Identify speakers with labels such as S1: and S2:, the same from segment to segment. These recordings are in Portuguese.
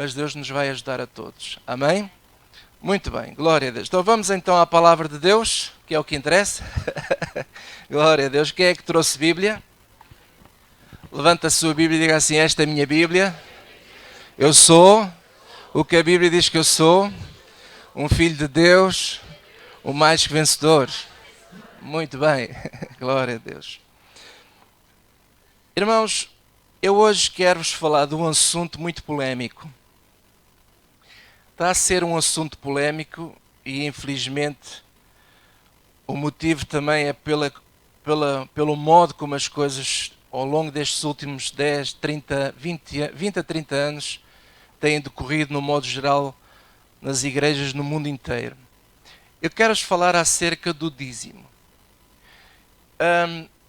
S1: mas Deus nos vai ajudar a todos. Amém? Muito bem, glória a Deus. Então vamos então à palavra de Deus, que é o que interessa. Glória a Deus. Quem é que trouxe Bíblia? Levanta a sua Bíblia e diga assim: esta é a minha Bíblia. Eu sou o que a Bíblia diz que eu sou, um filho de Deus, o mais que vencedor. Muito bem, glória a Deus. Irmãos, eu hoje quero-vos falar de um assunto muito polémico. Está a ser um assunto polémico e, infelizmente, o motivo também é pelo modo como as coisas, ao longo destes últimos 10, 30, 20 a 30 anos, têm decorrido, no modo geral, nas igrejas no mundo inteiro. Eu quero-vos falar acerca do dízimo.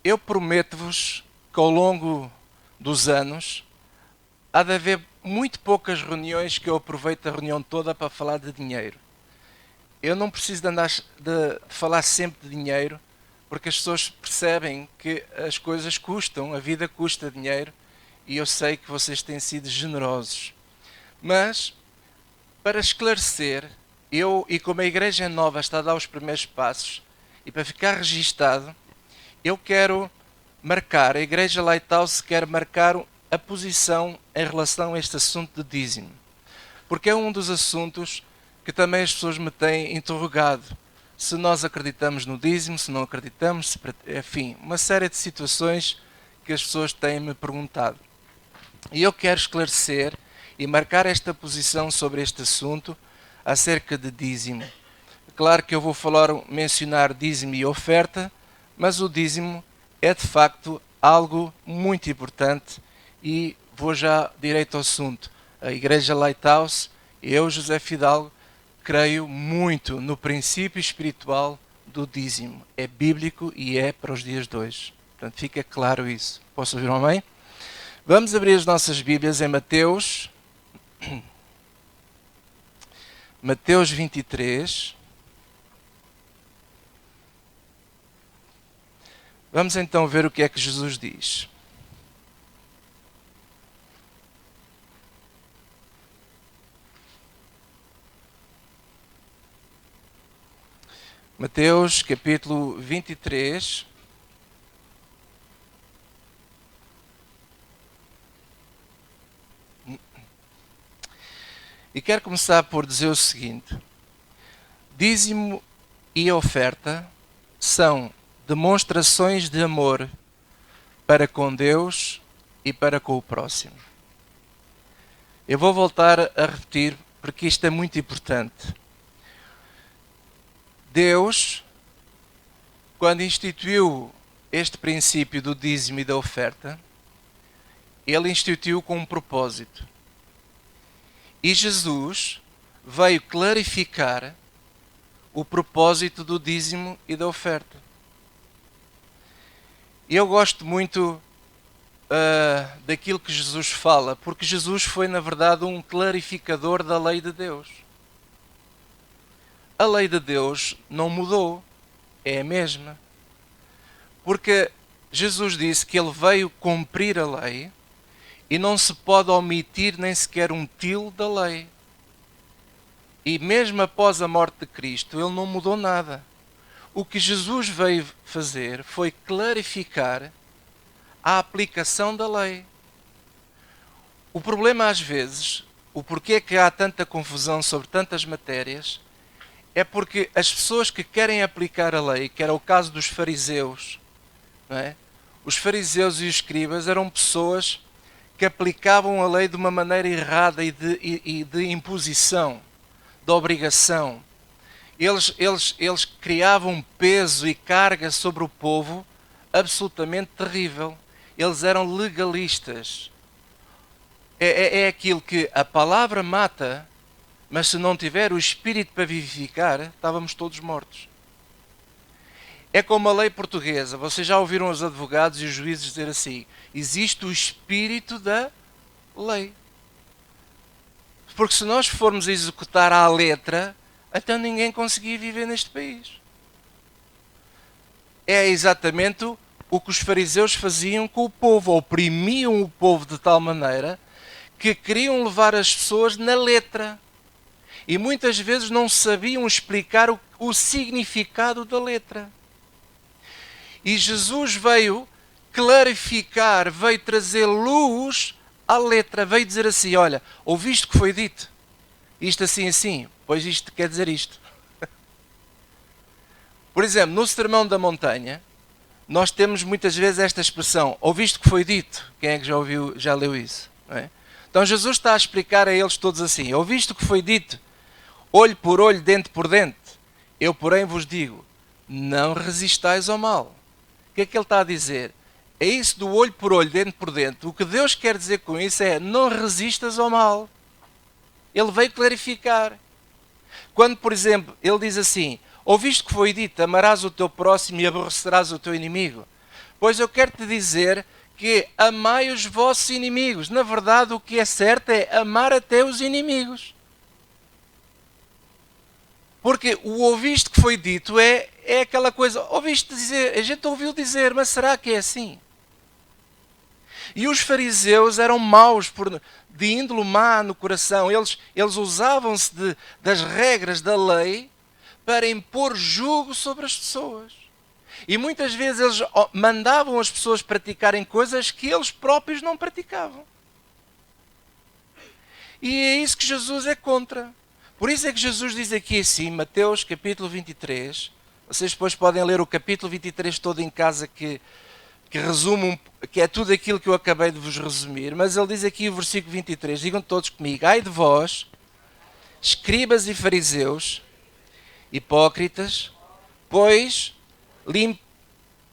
S1: Eu prometo-vos que ao longo dos anos há de haver muito poucas reuniões que eu aproveito a reunião toda para falar de dinheiro. Eu não preciso de falar sempre de dinheiro, porque as pessoas percebem que as coisas custam, a vida custa dinheiro, e eu sei que vocês têm sido generosos. Mas, para esclarecer, eu, e como a igreja nova está a dar os primeiros passos, e para ficar registado, eu quero marcar, a igreja Lighthouse quer marcar a posição em relação a este assunto de dízimo. Porque é um dos assuntos que também as pessoas me têm interrogado. Se nós acreditamos no dízimo, se não acreditamos, enfim, uma série de situações que as pessoas têm-me perguntado. E eu quero esclarecer e marcar esta posição sobre este assunto acerca de dízimo. Claro que eu vou mencionar dízimo e oferta, mas o dízimo é de facto algo muito importante e vou já direito ao assunto. A Igreja Lighthouse, eu, José Fidalgo, creio muito no princípio espiritual do dízimo. É bíblico e é para os dias de hoje. Portanto, fica claro isso. Posso ouvir um amém? Vamos abrir as nossas Bíblias em Mateus. Mateus 23. Vamos então ver o que é que Jesus diz. Mateus capítulo 23. E quero começar por dizer o seguinte: dízimo e oferta são demonstrações de amor para com Deus e para com o próximo. Eu vou voltar a repetir porque isto é muito importante. Deus, quando instituiu este princípio do dízimo e da oferta, Ele instituiu com um propósito. E Jesus veio clarificar o propósito do dízimo e da oferta. Eu gosto muito daquilo que Jesus fala, porque Jesus foi, na verdade, um clarificador da lei de Deus. A lei de Deus não mudou, é a mesma. Porque Jesus disse que Ele veio cumprir a lei e não se pode omitir nem sequer um til da lei. E mesmo após a morte de Cristo, Ele não mudou nada. O que Jesus veio fazer foi clarificar a aplicação da lei. O problema às vezes, o porquê que há tanta confusão sobre tantas matérias, é porque as pessoas que querem aplicar a lei, que era o caso dos fariseus, não é? Os fariseus e os escribas eram pessoas que aplicavam a lei de uma maneira errada e de imposição, de obrigação. Eles criavam peso e carga sobre o povo absolutamente terrível. Eles eram legalistas. É aquilo que a palavra mata, mas se não tiver o Espírito para vivificar, estávamos todos mortos. É como a lei portuguesa. Vocês já ouviram os advogados e os juízes dizer assim: existe o Espírito da lei. Porque se nós formos executar à letra, então ninguém conseguia viver neste país. É exatamente o que os fariseus faziam com o povo. Oprimiam o povo de tal maneira que queriam levar as pessoas na letra. E muitas vezes não sabiam explicar o significado da letra. E Jesus veio clarificar, veio trazer luz à letra, veio dizer assim, olha, ouviste o que foi dito? Isto assim, assim, pois isto quer dizer isto. Por exemplo, no Sermão da Montanha, nós temos muitas vezes esta expressão, ouviste o que foi dito? Quem é que já ouviu, já leu isso? Não é? Então Jesus está a explicar a eles todos assim, ouviste o que foi dito? Olho por olho, dente por dente. Eu, porém, vos digo, não resistais ao mal. O que é que ele está a dizer? É isso do olho por olho, dente por dente. O que Deus quer dizer com isso é, não resistas ao mal. Ele veio clarificar. Quando, por exemplo, ele diz assim, ouviste que foi dito, amarás o teu próximo e aborrecerás o teu inimigo. Pois eu quero te dizer que amai os vossos inimigos. Na verdade, o que é certo é amar até os inimigos. Porque o ouviste que foi dito é aquela coisa, ouviste dizer, a gente ouviu dizer, mas será que é assim? E os fariseus eram maus, de índole má no coração. Eles usavam-se das regras da lei para impor jugo sobre as pessoas. E muitas vezes eles mandavam as pessoas praticarem coisas que eles próprios não praticavam. E é isso que Jesus é contra. Por isso é que Jesus diz aqui assim, Mateus capítulo 23, vocês depois podem ler o capítulo 23 todo em casa que resume, que é tudo aquilo que eu acabei de vos resumir, mas ele diz aqui o versículo 23, digam todos comigo, ai de vós, escribas e fariseus, hipócritas, pois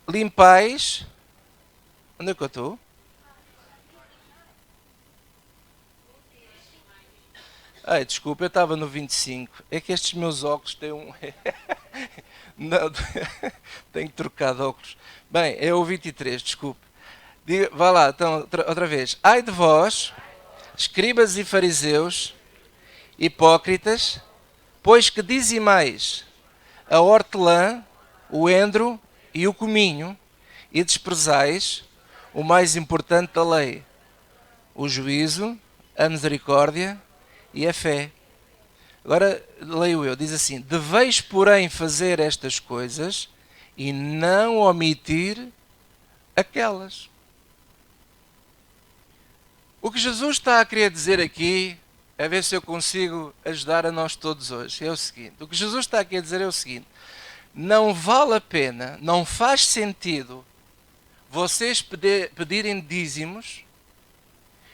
S1: limpais, onde é que eu estou? Ai, desculpa, eu estava no 25. É que estes meus óculos têm um... Não, tenho que trocar de óculos. Bem, é o 23, desculpe. Vá lá, então, outra vez. Ai de vós, escribas e fariseus, hipócritas, pois que dizimais a hortelã, o endro e o cominho, e desprezais o mais importante da lei, o juízo, a misericórdia e a fé. Agora leio eu, diz assim, deveis porém fazer estas coisas e não omitir aquelas. O que Jesus está a querer dizer aqui, a ver se eu consigo ajudar a nós todos hoje, é o seguinte, o que Jesus está a querer dizer é o seguinte, não vale a pena, não faz sentido vocês pedirem dízimos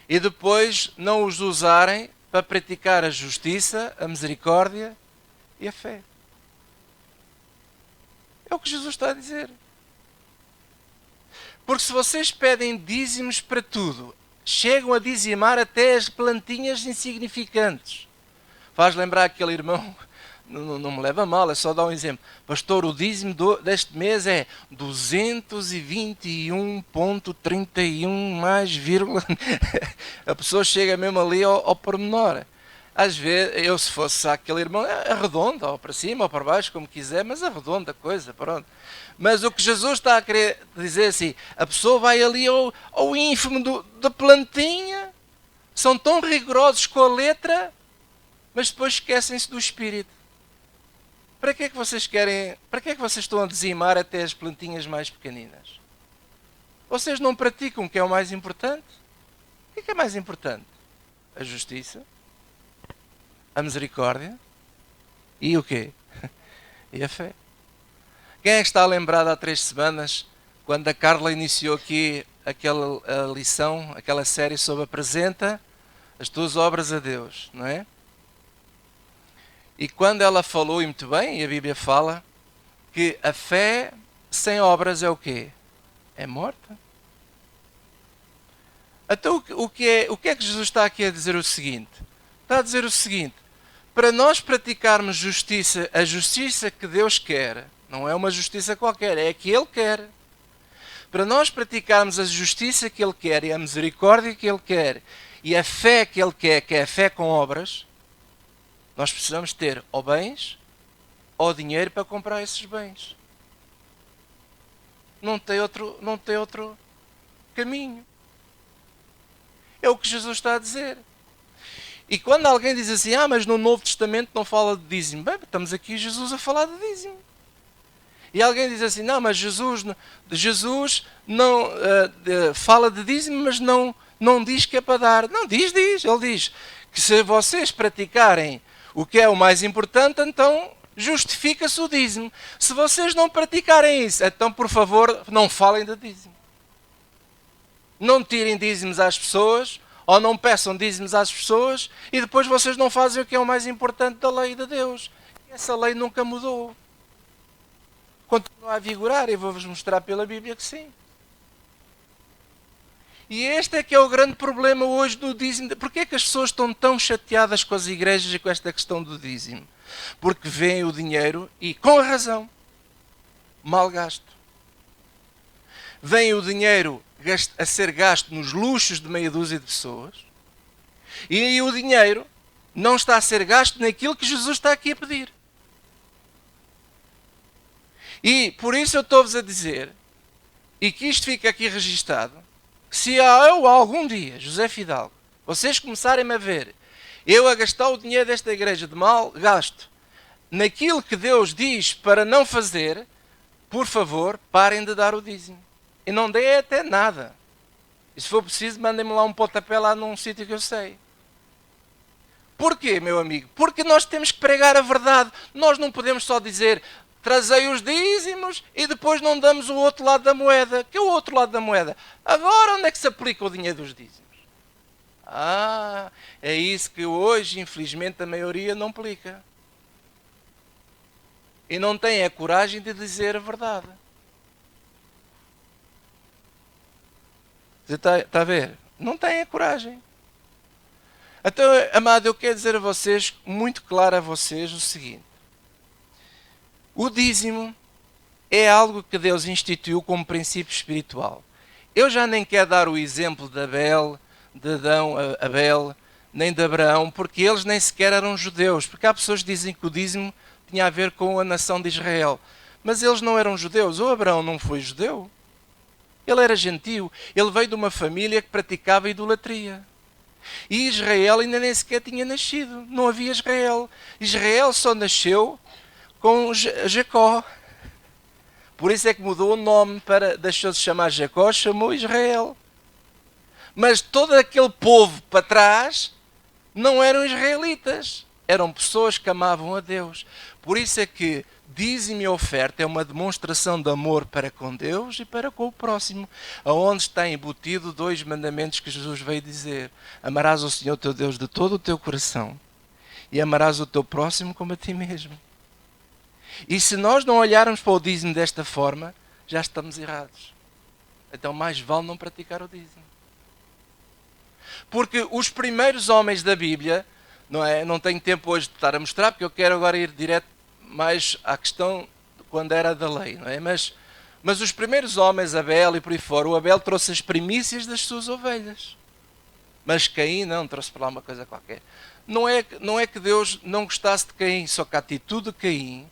S1: e depois não os usarem para praticar a justiça, a misericórdia e a fé. É o que Jesus está a dizer. Porque se vocês pedem dízimos para tudo, chegam a dizimar até as plantinhas insignificantes. Faz lembrar aquele irmão, não me leva a mal, é só dar um exemplo. Pastor, o dízimo deste mês é 221,31 mais vírgula. A pessoa chega mesmo ali ao pormenor. Às vezes, eu se fosse aquele irmão, arredonda, ou para cima ou para baixo, como quiser, mas arredonda a coisa, pronto. Mas o que Jesus está a querer dizer assim, a pessoa vai ali ao ínfimo da plantinha, são tão rigorosos com a letra, mas depois esquecem-se do espírito. Para que é que vocês querem, para que é que vocês estão a dizimar até as plantinhas mais pequeninas? Vocês não praticam o que é o mais importante? O que é mais importante? A justiça, a misericórdia e o quê? E a fé. Quem é que está lembrado há 3 semanas, quando a Carla iniciou aqui aquela lição, aquela série sobre apresenta as tuas obras a Deus, não é? E quando ela falou, e muito bem, e a Bíblia fala, que a fé sem obras é o quê? É morta. Então o que é que Jesus está aqui a dizer o seguinte? Está a dizer o seguinte, para nós praticarmos justiça, a justiça que Deus quer, não é uma justiça qualquer, é a que Ele quer. Para nós praticarmos a justiça que Ele quer e a misericórdia que Ele quer e a fé que Ele quer, que é a fé com obras, nós precisamos ter ou bens ou dinheiro para comprar esses bens. Não tem outro caminho. É o que Jesus está a dizer. E quando alguém diz assim, mas no Novo Testamento não fala de dízimo. Bem, estamos aqui Jesus a falar de dízimo. E alguém diz assim, mas Jesus não fala de dízimo, mas não diz que é para dar. Não, diz. Ele diz que se vocês praticarem o que é o mais importante, então justifica-se o dízimo. Se vocês não praticarem isso, então, por favor, não falem de dízimo. Não tirem dízimos às pessoas, ou não peçam dízimos às pessoas, e depois vocês não fazem o que é o mais importante da lei de Deus. Essa lei nunca mudou. Continua a vigorar, e vou-vos mostrar pela Bíblia que sim. E este é que é o grande problema hoje do dízimo. Porquê é que as pessoas estão tão chateadas com as igrejas e com esta questão do dízimo? Porque veem o dinheiro, e com razão, mal gasto. Veem o dinheiro a ser gasto nos luxos de meia dúzia de pessoas, e aí o dinheiro não está a ser gasto naquilo que Jesus está aqui a pedir. E por isso eu estou-vos a dizer, e que isto fica aqui registado, se eu algum dia, José Fidalgo, vocês começarem-me a ver, eu a gastar o dinheiro desta igreja de mal gasto, naquilo que Deus diz para não fazer, por favor, parem de dar o dízimo. E não dê até nada. E se for preciso, mandem-me lá um pontapé lá num sítio que eu sei. Porquê, meu amigo? Porque nós temos que pregar a verdade. Nós não podemos só dizer, trazei os dízimos e depois não damos o outro lado da moeda. Que é o outro lado da moeda? Agora onde é que se aplica o dinheiro dos dízimos? É isso que hoje, infelizmente, a maioria não aplica. E não tem a coragem de dizer a verdade. Você está a ver? Não tem a coragem. Então, amado, eu quero dizer a vocês, muito claro a vocês, o seguinte. O dízimo é algo que Deus instituiu como princípio espiritual. Eu já nem quero dar o exemplo de Abel, nem de Abraão, porque eles nem sequer eram judeus. Porque há pessoas que dizem que o dízimo tinha a ver com a nação de Israel. Mas eles não eram judeus. O Abraão não foi judeu. Ele era gentio. Ele veio de uma família que praticava idolatria. E Israel ainda nem sequer tinha nascido. Não havia Israel. Israel só nasceu com Jacó. Por isso é que mudou o nome, deixou de chamar Jacó, chamou Israel. Mas todo aquele povo para trás não eram israelitas. Eram pessoas que amavam a Deus. Por isso é que dízimo e oferta é uma demonstração de amor para com Deus e para com o próximo, aonde está embutido 2 mandamentos que Jesus veio dizer. Amarás o Senhor teu Deus de todo o teu coração e amarás o teu próximo como a ti mesmo. E se nós não olharmos para o dízimo desta forma, já estamos errados. Então mais vale não praticar o dízimo. Porque os primeiros homens da Bíblia, não tenho tempo hoje de estar a mostrar, porque eu quero agora ir direto mais à questão de quando era da lei, não é? Mas os primeiros homens, Abel e por aí fora, o Abel trouxe as primícias das suas ovelhas. Mas Caim não, trouxe para lá uma coisa qualquer. Não é que Deus não gostasse de Caim, só que a atitude de Caim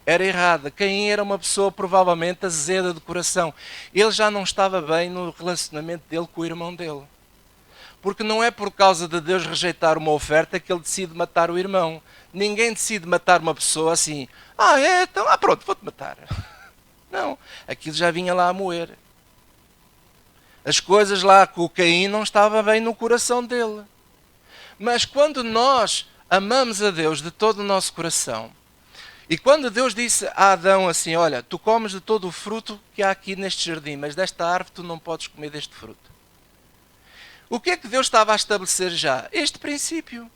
S1: era errada. Caim era uma pessoa provavelmente azeda de coração. Ele já não estava bem no relacionamento dele com o irmão dele. Porque não é por causa de Deus rejeitar uma oferta que ele decide matar o irmão. Ninguém decide matar uma pessoa assim. Então, pronto, vou-te matar. Não, aquilo já vinha lá a moer. As coisas lá com o Caim não estavam bem no coração dele. Mas quando nós amamos a Deus de todo o nosso coração, e quando Deus disse a Adão assim, olha, tu comes de todo o fruto que há aqui neste jardim, mas desta árvore tu não podes comer deste fruto. O que é que Deus estava a estabelecer já? Este princípio.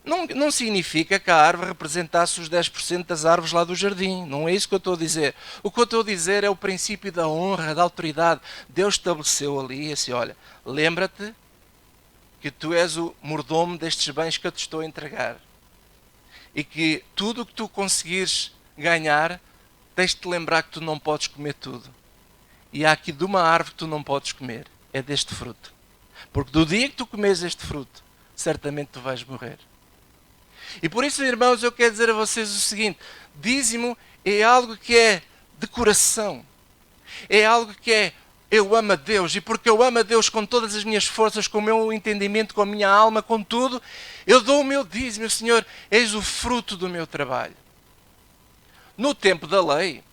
S1: Não significa que a árvore representasse os 10% das árvores lá do jardim. Não é isso que eu estou a dizer. O que eu estou a dizer é o princípio da honra, da autoridade. Deus estabeleceu ali assim, olha, lembra-te que tu és o mordomo destes bens que eu te estou a entregar. E que tudo o que tu conseguires ganhar, tens de te lembrar que tu não podes comer tudo. E há aqui de uma árvore que tu não podes comer. É deste fruto. Porque do dia que tu comes este fruto, certamente tu vais morrer. E por isso, irmãos, eu quero dizer a vocês o seguinte. Dízimo é algo que é de coração. É algo que é Eu amo a Deus, e porque eu amo a Deus com todas as minhas forças, com o meu entendimento, com a minha alma, com tudo, eu dou o meu dízimo. Senhor, eis o fruto do meu trabalho. No tempo da lei,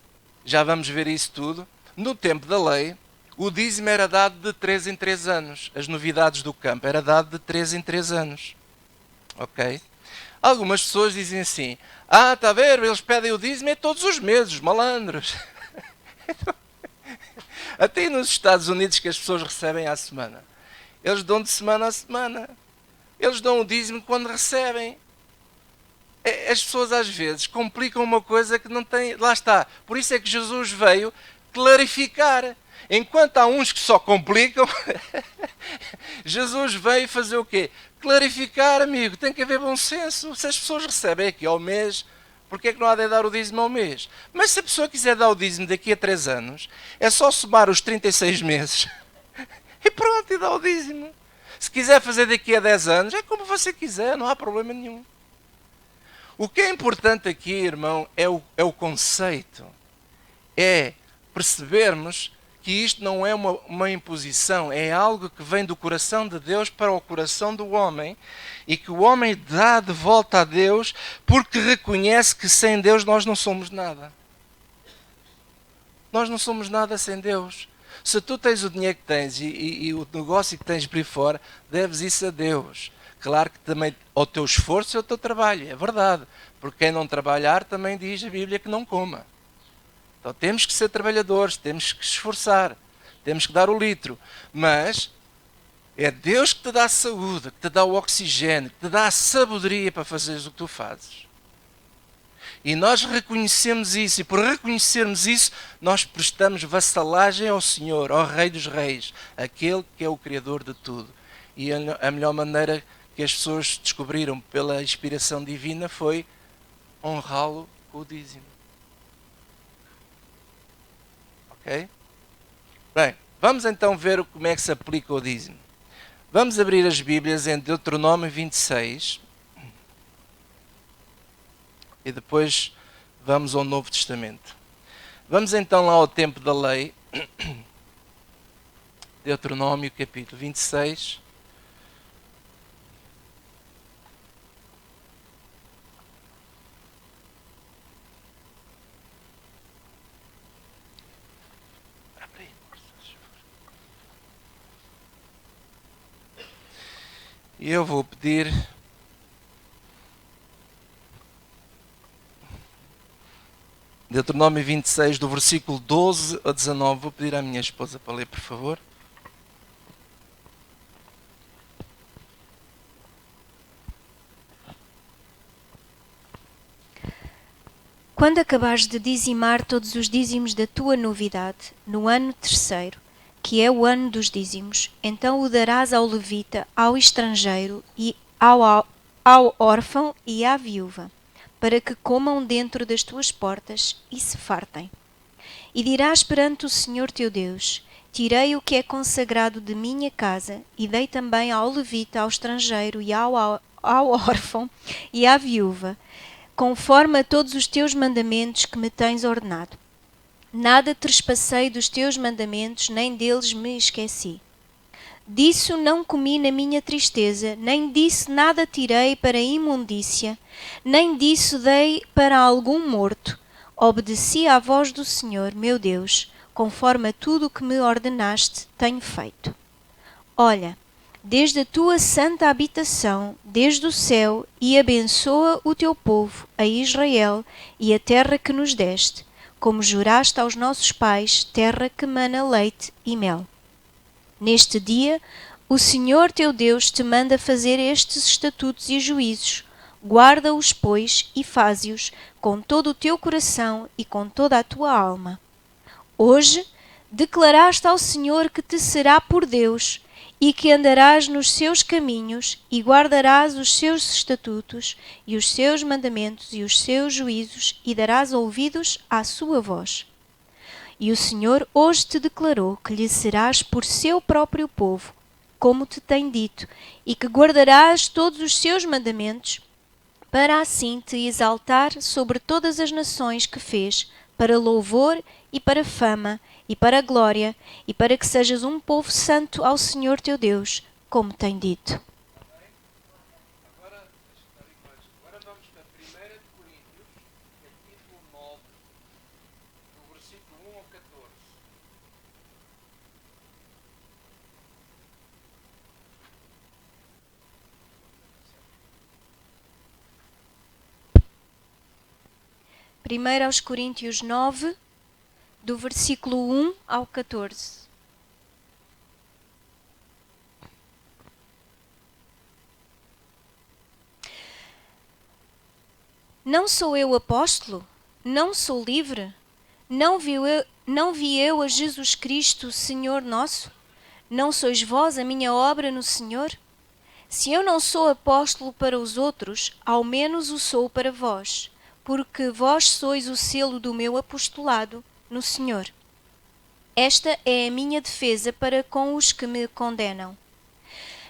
S1: já vamos ver isso tudo, no tempo da lei, o dízimo era dado de 3 em 3 anos. As novidades do campo era dado de 3 em 3 anos. Ok? Algumas pessoas dizem assim, está a ver, eles pedem o dízimo é todos os meses, malandros. Até nos Estados Unidos que as pessoas recebem à semana. Eles dão de semana a semana. Eles dão o dízimo quando recebem. As pessoas às vezes complicam uma coisa que não tem... Lá está. Por isso é que Jesus veio clarificar. Enquanto há uns que só complicam, Jesus veio fazer o quê? Clarificar, amigo. Tem que haver bom senso. Se as pessoas recebem aqui ao mês, porque é que não há de dar o dízimo ao mês? Mas se a pessoa quiser dar o dízimo daqui a 3 anos, é só somar os 36 meses e pronto, e dá o dízimo. Se quiser fazer daqui a 10 anos, é como você quiser, não há problema nenhum. O que é importante aqui, irmão, é o conceito. É percebermos que isto não é uma imposição, é algo que vem do coração de Deus para o coração do homem e que o homem dá de volta a Deus porque reconhece que sem Deus nós não somos nada. Nós não somos nada sem Deus. Se tu tens o dinheiro que tens e o negócio que tens por aí fora, deves isso a Deus. Claro que também ao teu esforço e ao teu trabalho, é verdade. Porque quem não trabalhar também diz a Bíblia que não coma. Então temos que ser trabalhadores, temos que esforçar, temos que dar o litro. Mas é Deus que te dá a saúde, que te dá o oxigênio, que te dá a sabedoria para fazeres o que tu fazes. E nós reconhecemos isso, e por reconhecermos isso, nós prestamos vassalagem ao Senhor, ao Rei dos Reis, aquele que é o Criador de tudo. E a melhor maneira que as pessoas descobriram pela inspiração divina foi honrá-lo com o dízimo. Ok? Bem, vamos então ver como é que se aplica o dízimo. Vamos abrir as Bíblias em Deuteronômio 26 e depois vamos ao Novo Testamento. Vamos então lá ao tempo da lei, Deuteronômio capítulo 26. E eu vou pedir Deuteronômio 26, do versículo 12 a 19. Vou pedir à minha esposa para ler, por favor.
S2: Quando acabares de dizimar todos os dízimos da tua novidade, no ano terceiro, que é o ano dos dízimos, então o darás ao levita, ao estrangeiro, e ao órfão e à viúva, para que comam dentro das tuas portas e se fartem. E dirás perante o Senhor teu Deus: tirei o que é consagrado de minha casa, e dei também ao levita, ao estrangeiro, e ao órfão e à viúva, conforme a todos os teus mandamentos que me tens ordenado. Nada trespassei dos teus mandamentos, nem deles me esqueci. Disso não comi na minha tristeza, nem disso nada tirei para imundícia, nem disso dei para algum morto. Obedeci à voz do Senhor, meu Deus, conforme a tudo o que me ordenaste, tenho feito. Olha, desde a tua santa habitação, desde o céu, e abençoa o teu povo, a Israel, e a terra que nos deste, como juraste aos nossos pais, terra que mana leite e mel. Neste dia, o Senhor teu Deus te manda fazer estes estatutos e juízos. Guarda-os, pois, e faze-os com todo o teu coração e com toda a tua alma. Hoje, declaraste ao Senhor que te será por Deus, e que andarás nos seus caminhos, e guardarás os seus estatutos, e os seus mandamentos, e os seus juízos, e darás ouvidos à sua voz. E o Senhor hoje te declarou que lhe serás por seu próprio povo, como te tem dito, e que guardarás todos os seus mandamentos, para assim te exaltar sobre todas as nações que fez, para louvor e para fama, e para a glória, e para que sejas um povo santo ao Senhor teu Deus, como tem dito.
S1: Agora vamos para 1 Coríntios, capítulo 9, do versículo 1 ao 14.
S2: Primeiro aos Coríntios 9, do versículo 1 ao 14. Não sou eu apóstolo? Não sou livre? Não vi eu a Jesus Cristo, Senhor nosso? Não sois vós a minha obra no Senhor? Se eu não sou apóstolo para os outros, ao menos o sou para vós, porque vós sois o selo do meu apostolado no Senhor. Esta é a minha defesa para com os que me condenam.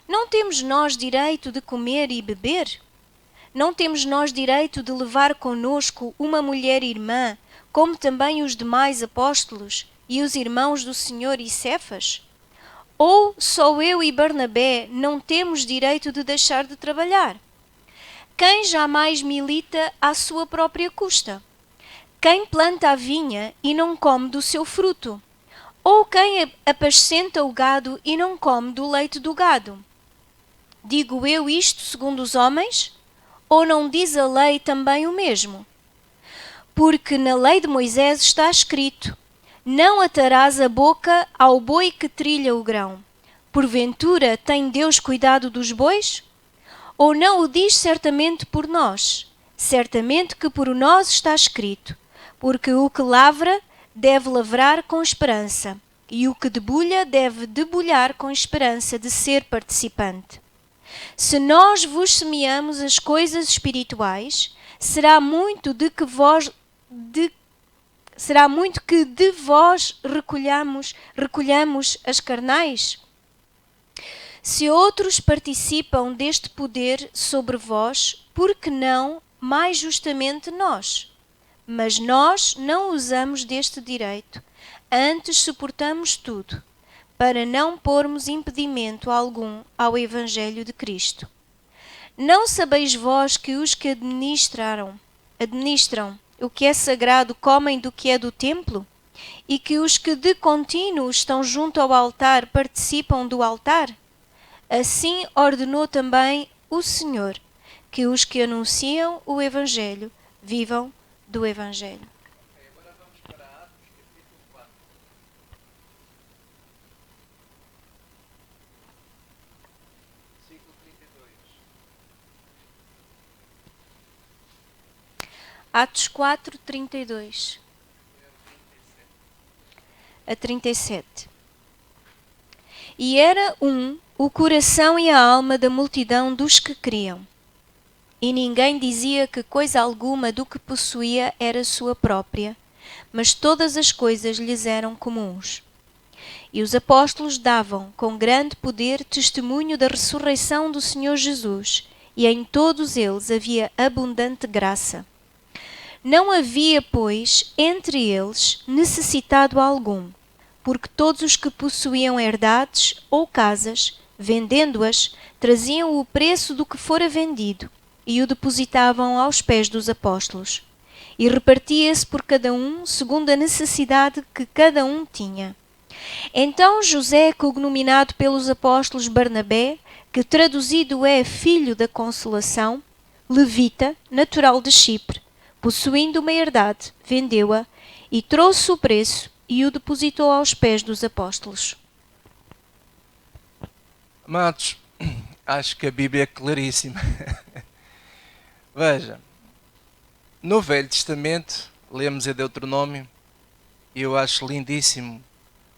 S2: Não temos nós direito de comer e beber? Não temos nós direito de levar conosco uma mulher irmã, como também os demais apóstolos e os irmãos do Senhor e Cefas? Ou só eu e Barnabé não temos direito de deixar de trabalhar? Quem jamais milita à sua própria custa? Quem planta a vinha e não come do seu fruto? Ou quem apascenta o gado e não come do leite do gado? Digo eu isto segundo os homens? Ou não diz a lei também o mesmo? Porque na lei de Moisés está escrito: não atarás a boca ao boi que trilha o grão. Porventura tem Deus cuidado dos bois? Ou não o diz certamente por nós? Certamente que por nós está escrito: porque o que lavra deve lavrar com esperança, e o que debulha deve debulhar com esperança de ser participante. Se nós vos semeamos as coisas espirituais, será muito que de vós recolhamos as carnais? Se outros participam deste poder sobre vós, por que não mais justamente nós? Mas nós não usamos deste direito, antes suportamos tudo, para não pormos impedimento algum ao Evangelho de Cristo. Não sabeis vós que os que administram o que é sagrado comem do que é do templo? E que os que de contínuo estão junto ao altar participam do altar? Assim ordenou também o Senhor, que os que anunciam o Evangelho vivam do Evangelho.
S1: Agora vamos para Atos, capítulo 4. Versículo 32.
S2: Atos 4, 32 a 37. E era o coração e a alma da multidão dos que criam. E ninguém dizia que coisa alguma do que possuía era sua própria, mas todas as coisas lhes eram comuns. E os apóstolos davam com grande poder testemunho da ressurreição do Senhor Jesus, e em todos eles havia abundante graça. Não havia, pois, entre eles necessitado algum, porque todos os que possuíam herdades ou casas, vendendo-as, traziam o preço do que fora vendido e o depositavam aos pés dos apóstolos. E repartia-se por cada um segundo a necessidade que cada um tinha. Então José, cognominado pelos apóstolos Barnabé, que traduzido é filho da consolação, levita, natural de Chipre, possuindo uma herdade, vendeu-a e trouxe o preço e o depositou aos pés dos apóstolos.
S1: Amados, acho que a Bíblia é claríssima. Veja, no Velho Testamento, lemos em Deuteronômio, e eu acho lindíssimo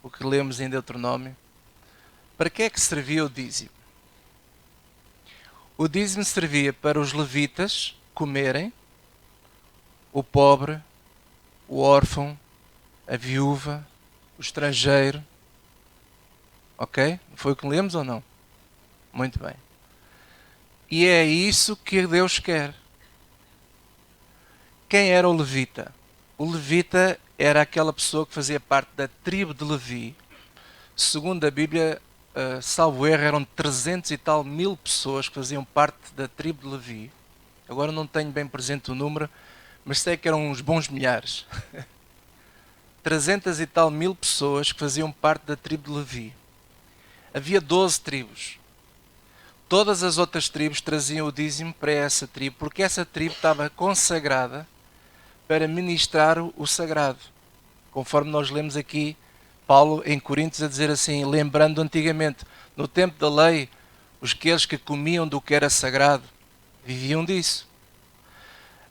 S1: o que lemos em Deuteronômio. Para que é que servia o dízimo? O dízimo servia para os levitas comerem, o pobre, o órfão, a viúva, o estrangeiro. Ok? Foi o que lemos ou não? Muito bem. E é isso que Deus quer. Quem era o levita? O levita era aquela pessoa que fazia parte da tribo de Levi. Segundo a Bíblia, salvo erro, eram 300 e tal mil pessoas que faziam parte da tribo de Levi. Agora não tenho bem presente o número, mas sei que eram uns bons milhares. 300 e tal mil pessoas que faziam parte da tribo de Levi. Havia 12 tribos. Todas as outras tribos traziam o dízimo para essa tribo, porque essa tribo estava consagrada para ministrar o sagrado. Conforme nós lemos aqui, Paulo em Coríntios a dizer assim, lembrando antigamente, no tempo da lei, aqueles que comiam do que era sagrado, viviam disso.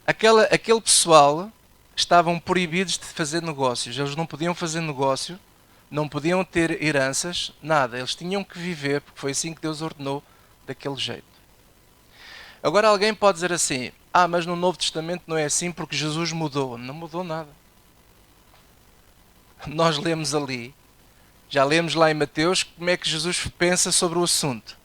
S1: Aquele pessoal estavam proibidos de fazer negócios. Eles não podiam fazer negócio, não podiam ter heranças, nada. Eles tinham que viver, porque foi assim que Deus ordenou, daquele jeito. Agora alguém pode dizer assim, mas no Novo Testamento não é assim porque Jesus mudou. Não mudou nada. Nós lemos ali, já lemos lá em Mateus, como é que Jesus pensa sobre o assunto.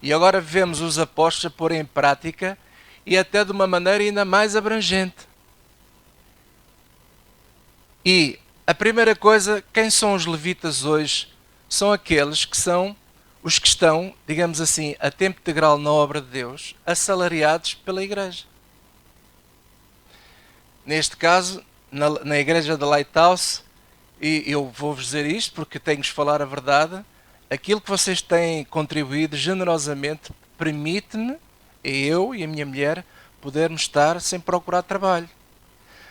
S1: E agora vemos os apóstolos a pôr em prática e até de uma maneira ainda mais abrangente. E a primeira coisa, quem são os levitas hoje? São aqueles que são os que estão, digamos assim, a tempo integral na obra de Deus, assalariados pela igreja. Neste caso, na igreja da Lighthouse, e eu vou-vos dizer isto porque tenho-vos falar a verdade, aquilo que vocês têm contribuído generosamente permite-me, eu e a minha mulher, podermos estar sem procurar trabalho.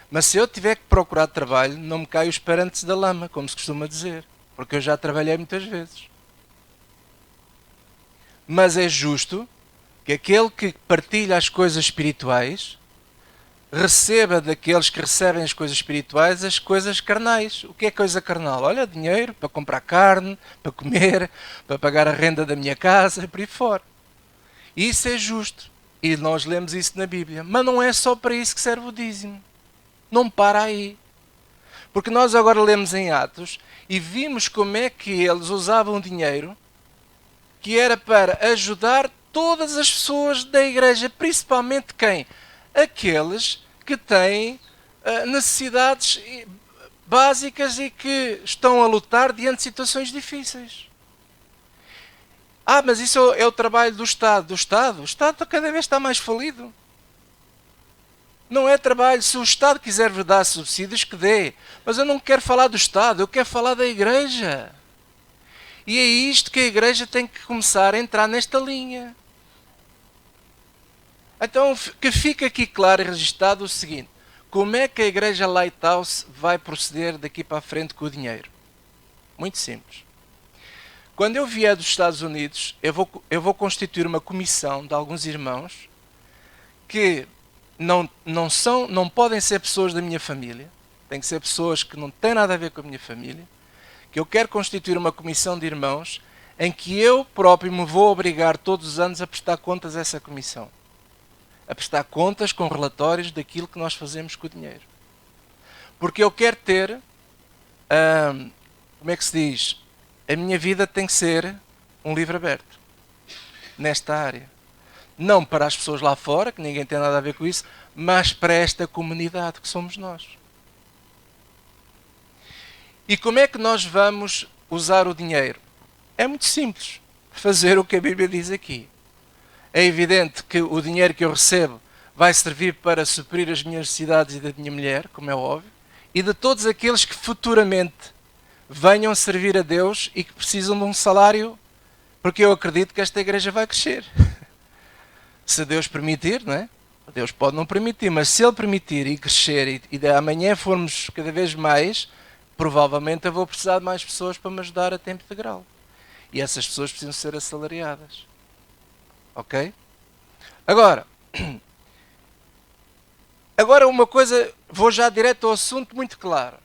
S1: Mas se eu tiver que procurar trabalho, não me caio os parantes da lama, como se costuma dizer, porque eu já trabalhei muitas vezes. Mas é justo que aquele que partilha as coisas espirituais receba daqueles que recebem as coisas espirituais as coisas carnais. O que é coisa carnal? Olha, dinheiro para comprar carne, para comer, para pagar a renda da minha casa, por aí fora. Isso é justo. E nós lemos isso na Bíblia. Mas não é só para isso que serve o dízimo. Não para aí. Porque nós agora lemos em Atos e vimos como é que eles usavam dinheiro que era para ajudar todas as pessoas da igreja, principalmente quem? Aqueles que têm necessidades básicas e que estão a lutar diante de situações difíceis. Mas isso é o trabalho do Estado. Do Estado? O Estado cada vez está mais falido. Não é trabalho. Se o Estado quiser dar subsídios, que dê. Mas eu não quero falar do Estado, eu quero falar da igreja. E é isto que a igreja tem que começar a entrar nesta linha. Então, que fique aqui claro e registado o seguinte. Como é que a igreja Lighthouse vai proceder daqui para a frente com o dinheiro? Muito simples. Quando eu vier dos Estados Unidos, eu vou constituir uma comissão de alguns irmãos que não podem ser pessoas da minha família. Tem que ser pessoas que não têm nada a ver com a minha família. Que eu quero constituir uma comissão de irmãos em que eu próprio me vou obrigar todos os anos a prestar contas a essa comissão. A prestar contas com relatórios daquilo que nós fazemos com o dinheiro. Porque eu quero ter, como é que se diz? A minha vida tem que ser um livro aberto. Nesta área. Não para as pessoas lá fora, que ninguém tem nada a ver com isso, mas para esta comunidade que somos nós. E como é que nós vamos usar o dinheiro? É muito simples. Fazer o que a Bíblia diz aqui. É evidente que o dinheiro que eu recebo vai servir para suprir as minhas necessidades e da minha mulher, como é óbvio, e de todos aqueles que futuramente venham servir a Deus e que precisam de um salário, porque eu acredito que esta igreja vai crescer. Se Deus permitir, não é? Deus pode não permitir, mas se Ele permitir e crescer e de amanhã formos cada vez mais, provavelmente eu vou precisar de mais pessoas para me ajudar a tempo integral. E essas pessoas precisam ser assalariadas. Ok? Agora uma coisa, vou já direto ao assunto muito claro.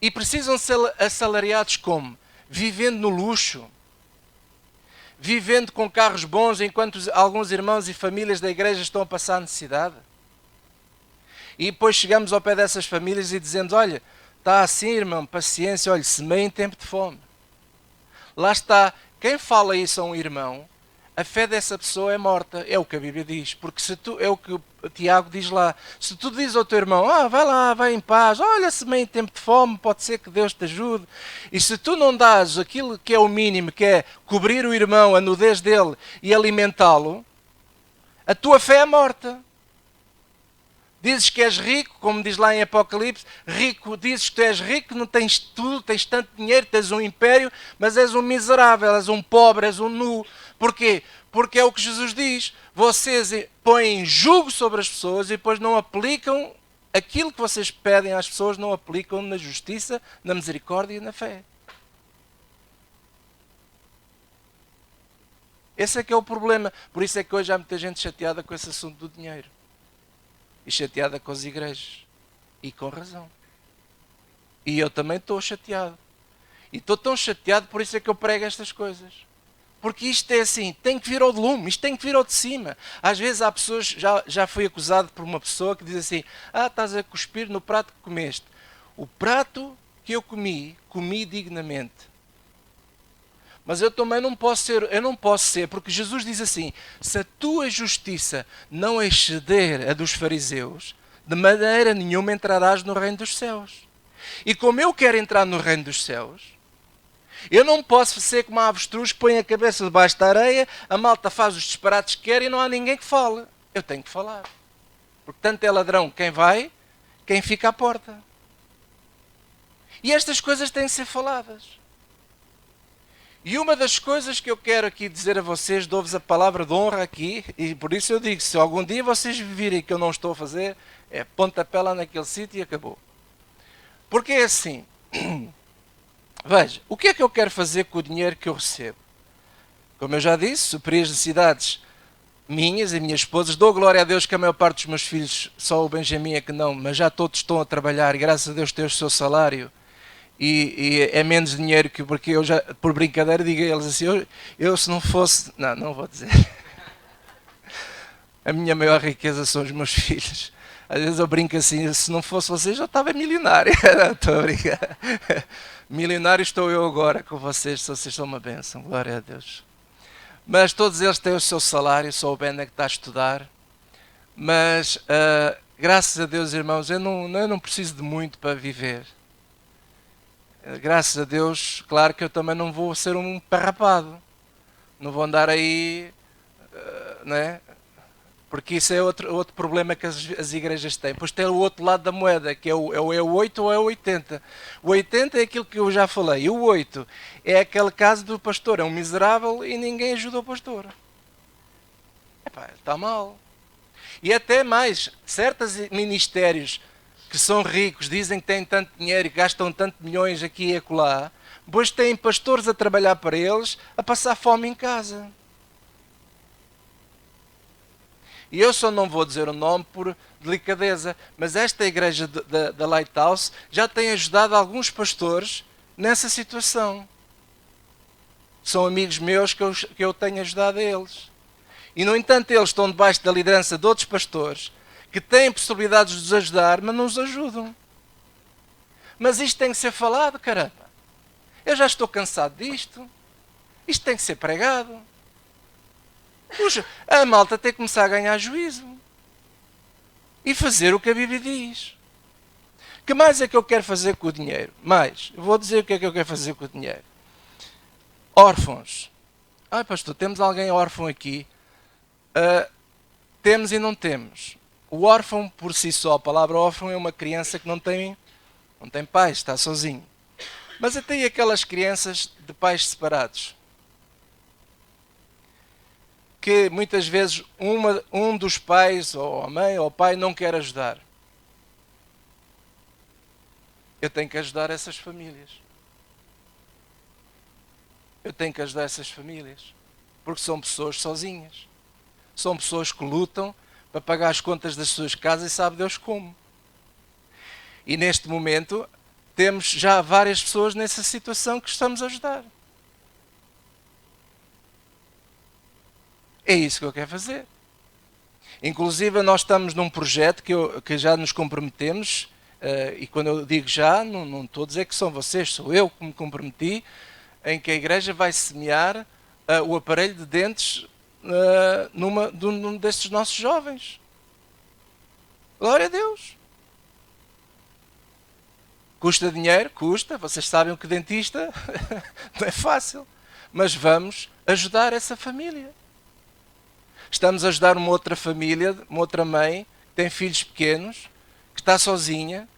S1: E precisam ser assalariados como? Vivendo no luxo. Vivendo com carros bons enquanto alguns irmãos e famílias da igreja estão a passar necessidade. E depois chegamos ao pé dessas famílias e dizemos, olha, está assim, irmão, paciência, olha, semeia em tempo de fome. Lá está, quem fala isso a um irmão, a fé dessa pessoa é morta. É o que a Bíblia diz. Porque se tu, é o que o Tiago diz lá. Se tu dizes ao teu irmão, vai lá, vai em paz, olha, se meio em tempo de fome, pode ser que Deus te ajude. E se tu não dás aquilo que é o mínimo, que é cobrir o irmão, a nudez dele e alimentá-lo, a tua fé é morta. Dizes que és rico, como diz lá em Apocalipse, rico, dizes que tu és rico, não tens tudo, tens tanto dinheiro, tens um império, mas és um miserável, és um pobre, és um nu. Porquê? Porque é o que Jesus diz. Vocês põem jugo sobre as pessoas e depois não aplicam aquilo que vocês pedem às pessoas, não aplicam na justiça, na misericórdia e na fé. Esse é que é o problema. Por isso é que hoje há muita gente chateada com esse assunto do dinheiro. E chateada com as igrejas. E com razão. E eu também estou chateado. E estou tão chateado, por isso é que eu prego estas coisas. Porque isto é assim, tem que vir ao de lume, isto tem que vir ao de cima. Às vezes há pessoas, já fui acusado por uma pessoa que diz assim, estás a cuspir no prato que comeste. O prato que eu comi dignamente. Mas eu também não posso ser, porque Jesus diz assim, se a tua justiça não exceder a dos fariseus, de maneira nenhuma entrarás no reino dos céus. E como eu quero entrar no reino dos céus, eu não posso ser como a avestruz que põe a cabeça debaixo da areia, a malta faz os disparates que quer e não há ninguém que fale. Eu tenho que falar. Porque tanto é ladrão quem vai, quem fica à porta. E estas coisas têm que ser faladas. E uma das coisas que eu quero aqui dizer a vocês, dou-vos a palavra de honra aqui, e por isso eu digo, se algum dia vocês virem que eu não estou a fazer, é pontapé lá naquele sítio e acabou. Porque é assim, veja, o que é que eu quero fazer com o dinheiro que eu recebo? Como eu já disse, suprir as necessidades minhas e minhas esposas, dou glória a Deus que a maior parte dos meus filhos, só o Benjamin é que não, mas já todos estão a trabalhar e graças a Deus têm o seu salário. E é menos dinheiro que porque eu já, por brincadeira, digo a eles assim, eu se não fosse, não vou dizer, a minha maior riqueza são os meus filhos. Às vezes eu brinco assim, se não fosse vocês eu estava milionário. Não, estou a brincar. Milionário estou eu agora com vocês, se vocês são uma bênção, glória a Deus. Mas todos eles têm o seu salário, só o Ben é que está a estudar. Mas, graças a Deus, irmãos, eu não preciso de muito para viver. Graças a Deus, claro que eu também não vou ser um parrapado. Não vou andar aí, né? Porque isso é outro problema que as igrejas têm. Pois tem o outro lado da moeda, que é o 8 ou é o 80. O 80 é aquilo que eu já falei. E o 8 é aquele caso do pastor. É um miserável e ninguém ajuda o pastor. Epá, está mal. E até mais, certos ministérios que são ricos, dizem que têm tanto dinheiro e gastam tanto milhões aqui e acolá, depois têm pastores a trabalhar para eles, a passar fome em casa. E eu só não vou dizer o nome por delicadeza, mas esta igreja da Lighthouse já tem ajudado alguns pastores nessa situação. São amigos meus que eu tenho ajudado a eles. E, no entanto, eles estão debaixo da liderança de outros pastores que têm possibilidades de os ajudar, mas não os ajudam. Mas isto tem que ser falado, caramba. Eu já estou cansado disto. Isto tem que ser pregado. Puxa, a malta tem que começar a ganhar juízo. E fazer o que a Bíblia diz. O que mais é que eu quero fazer com o dinheiro? Mais. Eu vou dizer o que é que eu quero fazer com o dinheiro. Órfãos. Ai, pastor, temos alguém órfão aqui? Temos e não temos. O órfão, por si só, a palavra órfão é uma criança que não tem pais, está sozinho. Mas até aí aquelas crianças de pais separados. Que muitas vezes um dos pais, ou a mãe, ou o pai, não quer ajudar. Eu tenho que ajudar essas famílias. Eu tenho que ajudar essas famílias. Porque são pessoas sozinhas. São pessoas que lutam para pagar as contas das suas casas e sabe Deus como. E neste momento temos já várias pessoas nessa situação que estamos a ajudar. É isso que eu quero fazer. Inclusive nós estamos num projeto que já nos comprometemos, e quando eu digo já, não estou a dizer que são vocês, sou eu que me comprometi, em que a igreja vai semear o aparelho de dentes num destes nossos jovens. Glória a Deus. Custa dinheiro? Custa. Vocês sabem que dentista não é fácil. Mas vamos ajudar essa família. Estamos a ajudar uma outra família, uma outra mãe, que tem filhos pequenos, que está sozinha.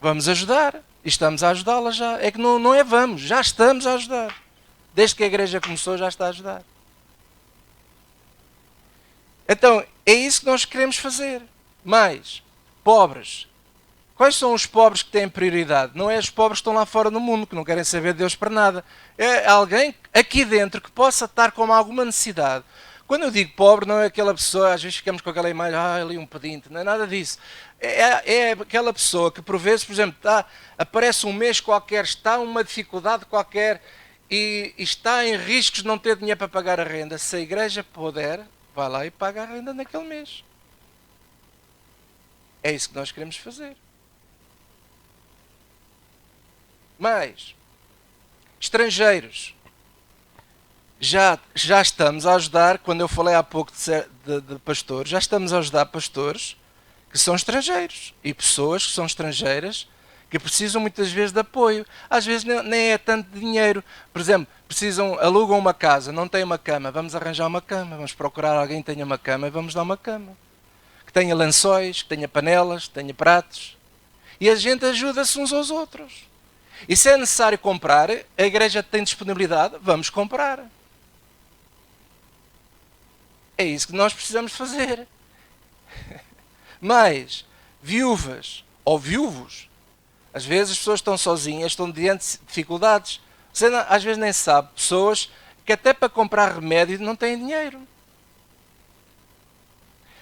S1: Vamos ajudar. E estamos a ajudá-la já. É que não é vamos, já estamos a ajudar. Desde que a igreja começou, já está a ajudar. Então, é isso que nós queremos fazer. Mais, pobres. Quais são os pobres que têm prioridade? Não é os pobres que estão lá fora no mundo, que não querem saber de Deus para nada. É alguém aqui dentro que possa estar com alguma necessidade. Quando eu digo pobre, não é aquela pessoa, às vezes ficamos com aquela imagem, ali um pedinte, não é nada disso. É aquela pessoa que por vezes, por exemplo, aparece um mês qualquer, está uma dificuldade qualquer e está em riscos de não ter dinheiro para pagar a renda. Se a igreja puder, vai lá e paga a renda naquele mês. É isso que nós queremos fazer. Mas, estrangeiros, já estamos a ajudar, quando eu falei há pouco de pastores, já estamos a ajudar pastores que são estrangeiros e pessoas que são estrangeiras que precisam muitas vezes de apoio. Às vezes nem é tanto dinheiro. Por exemplo, alugam uma casa, não têm uma cama, vamos arranjar uma cama, vamos procurar alguém que tenha uma cama e vamos dar uma cama. Que tenha lençóis, que tenha panelas, que tenha pratos. E a gente ajuda-se uns aos outros. E se é necessário comprar, a igreja tem disponibilidade, vamos comprar. É isso que nós precisamos fazer. Mas, viúvas ou viúvos, às vezes as pessoas estão sozinhas, estão diante de dificuldades. Você às vezes nem sabe, pessoas que até para comprar remédio não têm dinheiro.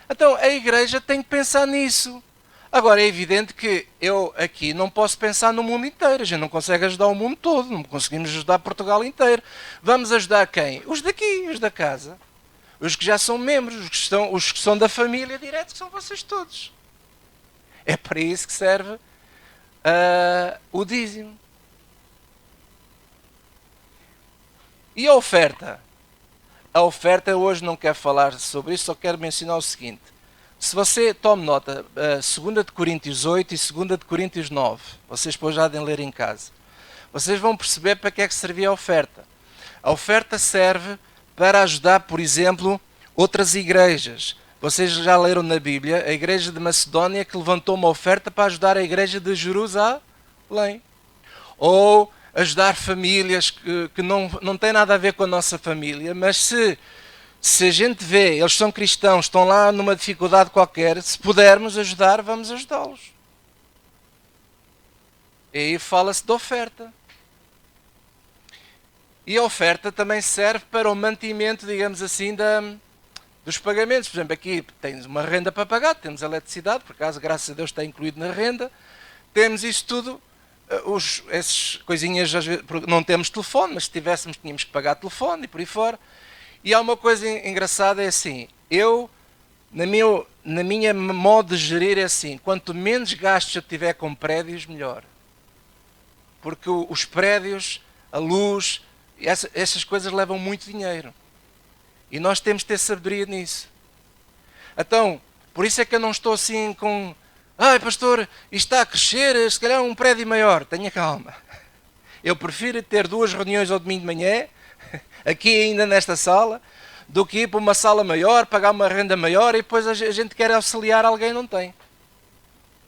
S1: Então a igreja tem que pensar nisso. Agora é evidente que eu aqui não posso pensar no mundo inteiro. A gente não consegue ajudar o mundo todo, não conseguimos ajudar Portugal inteiro. Vamos ajudar quem? Os daqui, os da casa. Os que já são membros, os que são da família direto, que são vocês todos. É para isso que serve o dízimo. E a oferta? A oferta, eu hoje não quero falar sobre isso, só quero mencionar o seguinte. Se você tome nota, 2 de Coríntios 8 e 2 de Coríntios 9, vocês depois já devem ler em casa, vocês vão perceber para que é que servia a oferta. A oferta serve para ajudar, por exemplo, outras igrejas. Vocês já leram na Bíblia a igreja de Macedónia que levantou uma oferta para ajudar a igreja de Jerusalém. Ou ajudar famílias que não têm nada a ver com a nossa família, mas se a gente vê, eles são cristãos, estão lá numa dificuldade qualquer, se pudermos ajudar, vamos ajudá-los. E aí fala-se de oferta. E a oferta também serve para o mantimento, digamos assim, dos pagamentos. Por exemplo, aqui tens uma renda para pagar, temos eletricidade, por acaso, graças a Deus, está incluído na renda. Temos isso tudo, essas coisinhas, às vezes, não temos telefone, mas se tivéssemos, tínhamos que pagar telefone e por aí fora. E há uma coisa engraçada, é assim, na minha modo de gerir é assim, quanto menos gastos eu tiver com prédios, melhor. Porque os prédios, a luz, essas coisas levam muito dinheiro. E nós temos de ter sabedoria nisso. Então, por isso é que eu não estou assim com... Ai, pastor, isto está a crescer, se calhar um prédio maior. Tenha calma. Eu prefiro ter 2 reuniões ao domingo de manhã, aqui ainda nesta sala, do que ir para uma sala maior, pagar uma renda maior e depois a gente quer auxiliar alguém e não tem.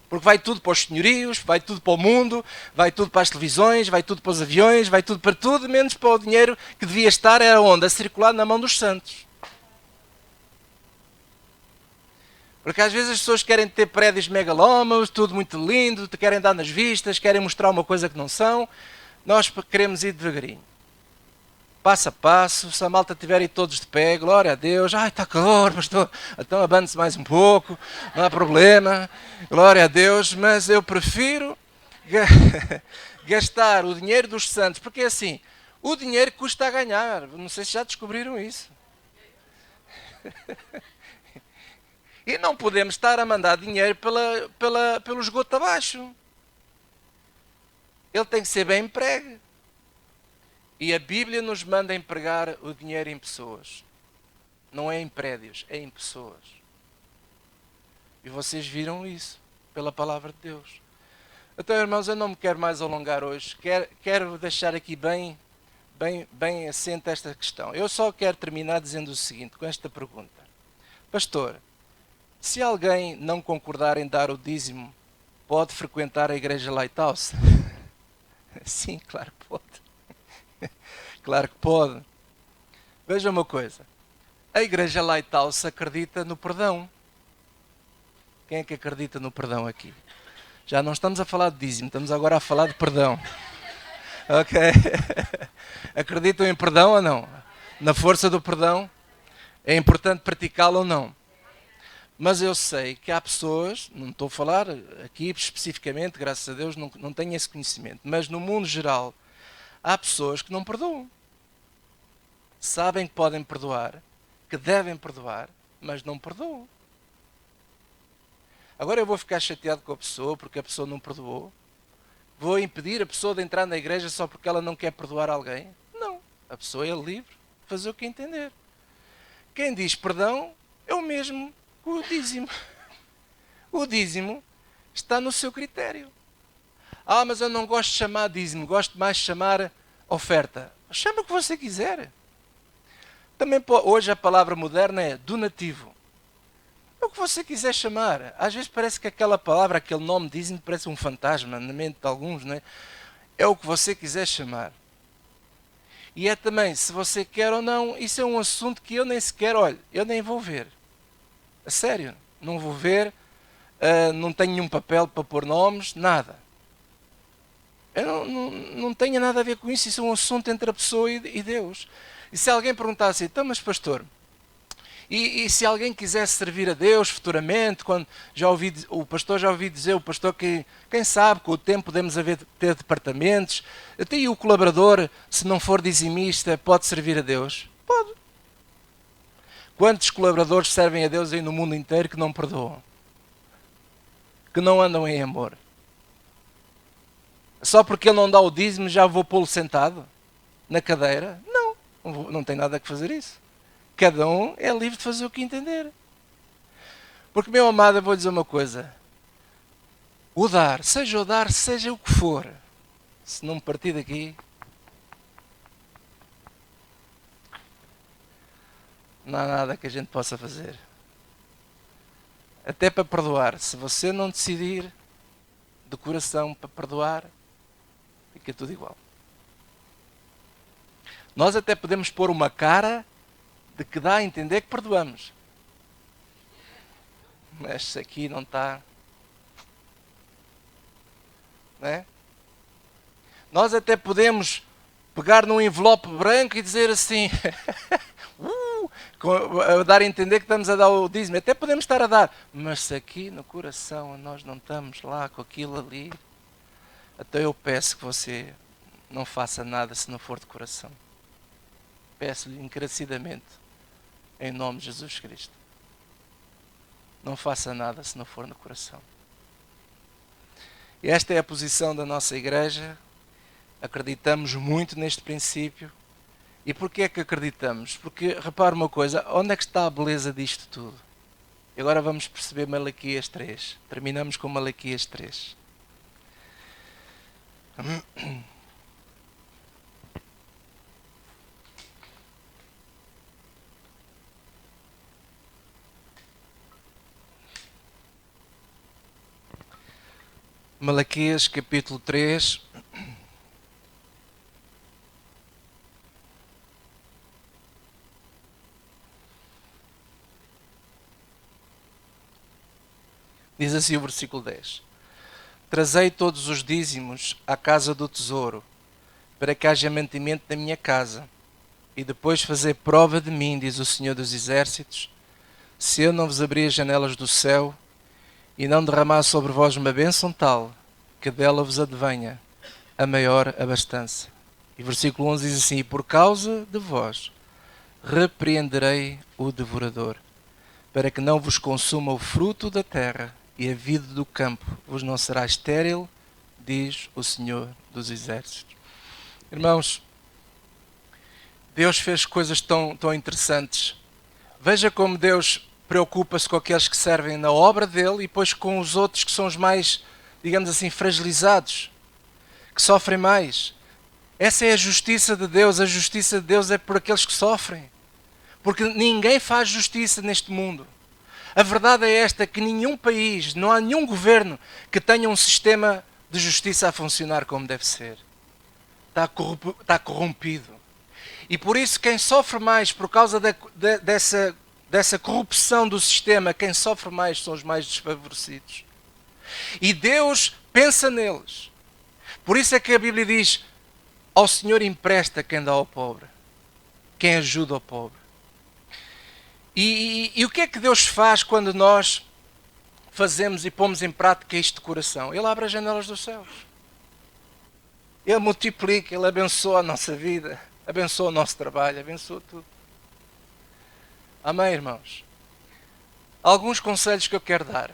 S1: Porque vai tudo para os senhorios, vai tudo para o mundo, vai tudo para as televisões, vai tudo para os aviões, vai tudo para tudo, menos para o dinheiro que devia estar, era onde? A circular na mão dos santos. Porque às vezes as pessoas querem ter prédios megalómanos, tudo muito lindo, querem dar nas vistas, querem mostrar uma coisa que não são. Nós queremos ir devagarinho. Passo a passo, se a malta estiver aí todos de pé, glória a Deus, ai está calor, pastor, então abande-se mais um pouco, não há problema, glória a Deus, mas eu prefiro gastar o dinheiro dos santos, porque é assim, o dinheiro custa a ganhar, não sei se já descobriram isso. E não podemos estar a mandar dinheiro pelo esgoto abaixo. Ele tem que ser bem empregue. E a Bíblia nos manda empregar o dinheiro em pessoas. Não é em prédios, é em pessoas. E vocês viram isso pela palavra de Deus. Então, irmãos, eu não me quero mais alongar hoje. Quero deixar aqui bem assente esta questão. Eu só quero terminar dizendo o seguinte, com esta pergunta. Pastor, se alguém não concordar em dar o dízimo, pode frequentar a igreja Lighthouse? Sim, claro que pode. Claro que pode. Veja uma coisa. A igreja Lighthouse acredita no perdão. Quem é que acredita no perdão aqui? Já não estamos a falar de dízimo, estamos agora a falar de perdão. Ok? Acreditam em perdão ou não? Na força do perdão? É importante praticá-lo ou não? Mas eu sei que há pessoas, não estou a falar aqui especificamente, graças a Deus, não tenho esse conhecimento, mas no mundo geral, há pessoas que não perdoam. Sabem que podem perdoar, que devem perdoar, mas não perdoam. Agora eu vou ficar chateado com a pessoa porque a pessoa não perdoou? Vou impedir a pessoa de entrar na igreja só porque ela não quer perdoar alguém? Não. A pessoa é livre de fazer o que entender. Quem diz perdão é o mesmo que o dízimo. O dízimo está no seu critério. Ah, mas eu não gosto de chamar dízimo, gosto mais de chamar oferta. Chama o que você quiser. Também hoje a palavra moderna é donativo. É o que você quiser chamar. Às vezes parece que aquela palavra, aquele nome dízimo parece um fantasma na mente de alguns, não é? É o que você quiser chamar. E é também, se você quer ou não, isso é um assunto que eu nem sequer, olho, eu nem vou ver. A sério, não vou ver, não tenho nenhum papel para pôr nomes, nada. Eu não tenho nada a ver com isso, isso é um assunto entre a pessoa e Deus. E se alguém perguntar assim, então mas pastor, e se alguém quisesse servir a Deus futuramente, quando o pastor já ouvi dizer, o pastor que, quem sabe, com o tempo podemos ter departamentos, até e o colaborador, se não for dizimista, pode servir a Deus? Pode. Quantos colaboradores servem a Deus aí no mundo inteiro que não perdoam? Que não andam em amor? Só porque ele não dá o dízimo já vou pô-lo sentado na cadeira? Não tem nada a fazer isso. Cada um é livre de fazer o que entender. Porque, meu amado, eu vou dizer uma coisa. O dar, seja o que for, se não partir daqui, não há nada que a gente possa fazer. Até para perdoar. Se você não decidir de coração para perdoar, fica tudo igual. Nós até podemos pôr uma cara de que dá a entender que perdoamos. Mas se aqui não está... Não é? Nós até podemos pegar num envelope branco e dizer assim... a dar a entender que estamos a dar o dízimo. Até podemos estar a dar. Mas se aqui no coração nós não estamos lá com aquilo ali... Então eu peço que você não faça nada se não for de coração. Peço-lhe encarecidamente, em nome de Jesus Cristo. Não faça nada se não for no coração. E esta é a posição da nossa igreja. Acreditamos muito neste princípio. E porquê é que acreditamos? Porque, repara uma coisa, onde é que está a beleza disto tudo? E agora vamos perceber Malaquias 3. Terminamos com Malaquias 3. Malaquias capítulo 3. Diz assim o versículo 10. Trazei todos os dízimos à casa do tesouro, para que haja mantimento na minha casa, e depois fazer prova de mim, diz o Senhor dos Exércitos, se eu não vos abrir as janelas do céu, e não derramar sobre vós uma bênção tal, que dela vos advenha a maior abastança. E versículo 11 diz assim, e por causa de vós repreenderei o devorador, para que não vos consuma o fruto da terra, e a vida do campo vos não será estéril, diz o Senhor dos Exércitos. Irmãos, Deus fez coisas tão interessantes. Veja como Deus preocupa-se com aqueles que servem na obra dele e depois com os outros que são os mais, digamos assim, fragilizados, que sofrem mais. Essa é a justiça de Deus. A justiça de Deus é por aqueles que sofrem. Porque ninguém faz justiça neste mundo. A verdade é esta, que nenhum país, não há nenhum governo que tenha um sistema de justiça a funcionar como deve ser. Está corrompido. E por isso quem sofre mais por causa dessa corrupção do sistema, quem sofre mais são os mais desfavorecidos. E Deus pensa neles. Por isso é que a Bíblia diz: ao Senhor empresta quem dá ao pobre, quem ajuda ao pobre. E o que é que Deus faz quando nós fazemos e pomos em prática isto de coração? Ele abre as janelas dos céus. Ele multiplica, Ele abençoa a nossa vida, abençoa o nosso trabalho, abençoa tudo. Amém, irmãos? Alguns conselhos que eu quero dar.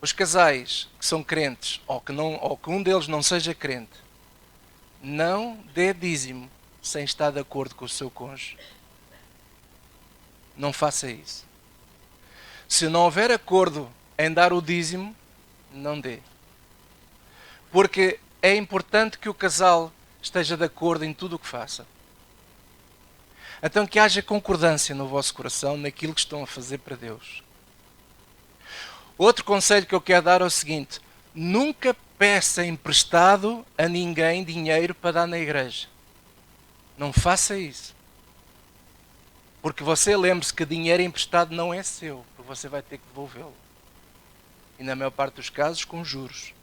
S1: Os casais que são crentes, ou que um deles não seja crente, não dê dízimo sem estar de acordo com o seu cônjuge. Não faça isso. Se não houver acordo em dar o dízimo, não dê. Porque é importante que o casal esteja de acordo em tudo o que faça. Então que haja concordância no vosso coração naquilo que estão a fazer para Deus. Outro conselho que eu quero dar é o seguinte: nunca peça emprestado a ninguém dinheiro para dar na igreja. Não faça isso. Porque você lembre-se que dinheiro emprestado não é seu, porque você vai ter que devolvê-lo. E na maior parte dos casos com juros.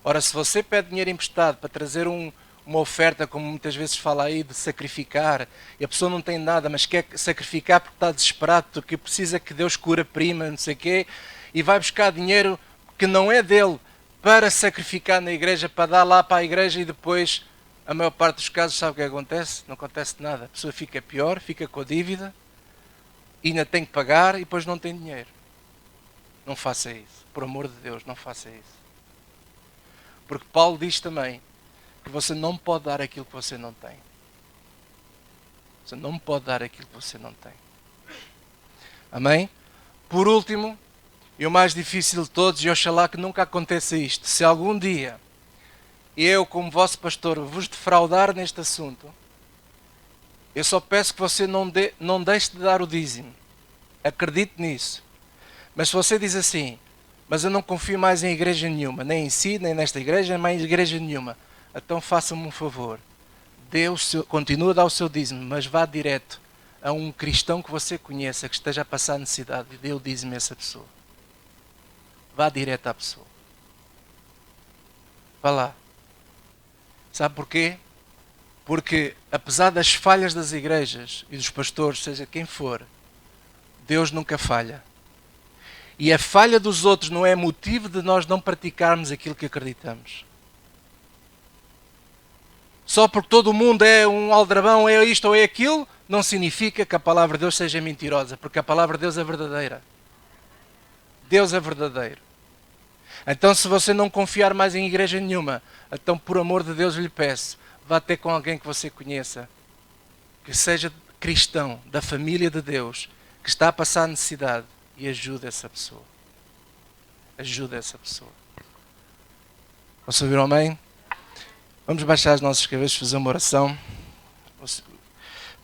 S1: Ora, se você pede dinheiro emprestado para trazer uma oferta, como muitas vezes fala aí, de sacrificar, e a pessoa não tem nada, mas quer sacrificar porque está desesperado, porque precisa que Deus cura prima, não sei o quê, e vai buscar dinheiro que não é dele para sacrificar na igreja, para dar lá para a igreja, e depois, a maior parte dos casos, sabe o que acontece? Não acontece nada. A pessoa fica pior, fica com a dívida, e ainda tem que pagar, e depois não tem dinheiro. Não faça isso. Por amor de Deus, não faça isso. Porque Paulo diz também que você não pode dar aquilo que você não tem. Você não pode dar aquilo que você não tem. Amém? Por último, e o mais difícil de todos, e oxalá que nunca aconteça isto, se algum dia eu, como vosso pastor, vos defraudar neste assunto, eu só peço que você não deixe de dar o dízimo. Acredite nisso. Mas se você diz assim: mas eu não confio mais em igreja nenhuma, nem em si, nem nesta igreja, nem em igreja nenhuma, então faça-me um favor. Continue a dar o seu dízimo, mas vá direto a um cristão que você conheça, que esteja a passar necessidade, e dê o dízimo a essa pessoa. Vá direto à pessoa. Vá lá. Sabe porquê? Porque apesar das falhas das igrejas e dos pastores, seja quem for, Deus nunca falha. E a falha dos outros não é motivo de nós não praticarmos aquilo que acreditamos. Só porque todo mundo é um aldrabão, é isto ou é aquilo, não significa que a palavra de Deus seja mentirosa, porque a palavra de Deus é verdadeira. Deus é verdadeiro. Então, se você não confiar mais em igreja nenhuma, então, por amor de Deus, lhe peço, vá ter com alguém que você conheça, que seja cristão, da família de Deus, que está a passar necessidade, e ajude essa pessoa. Ajude essa pessoa. Posso ouvir um amém? Vamos baixar as nossas cabeças e fazer uma oração.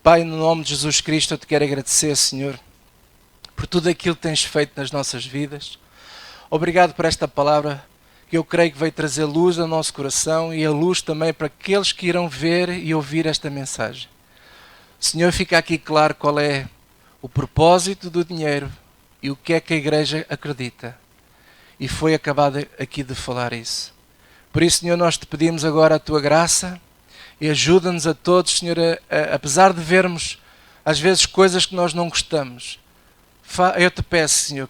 S1: Pai, no nome de Jesus Cristo, eu te quero agradecer, Senhor, por tudo aquilo que tens feito nas nossas vidas. Obrigado por esta palavra, que eu creio que veio trazer luz ao nosso coração e a luz também para aqueles que irão ver e ouvir esta mensagem. Senhor, fica aqui claro qual é o propósito do dinheiro e o que é que a igreja acredita. E foi acabado aqui de falar isso. Por isso, Senhor, nós te pedimos agora a tua graça e ajuda-nos a todos, Senhor, apesar de vermos às vezes coisas que nós não gostamos. Eu te peço, Senhor,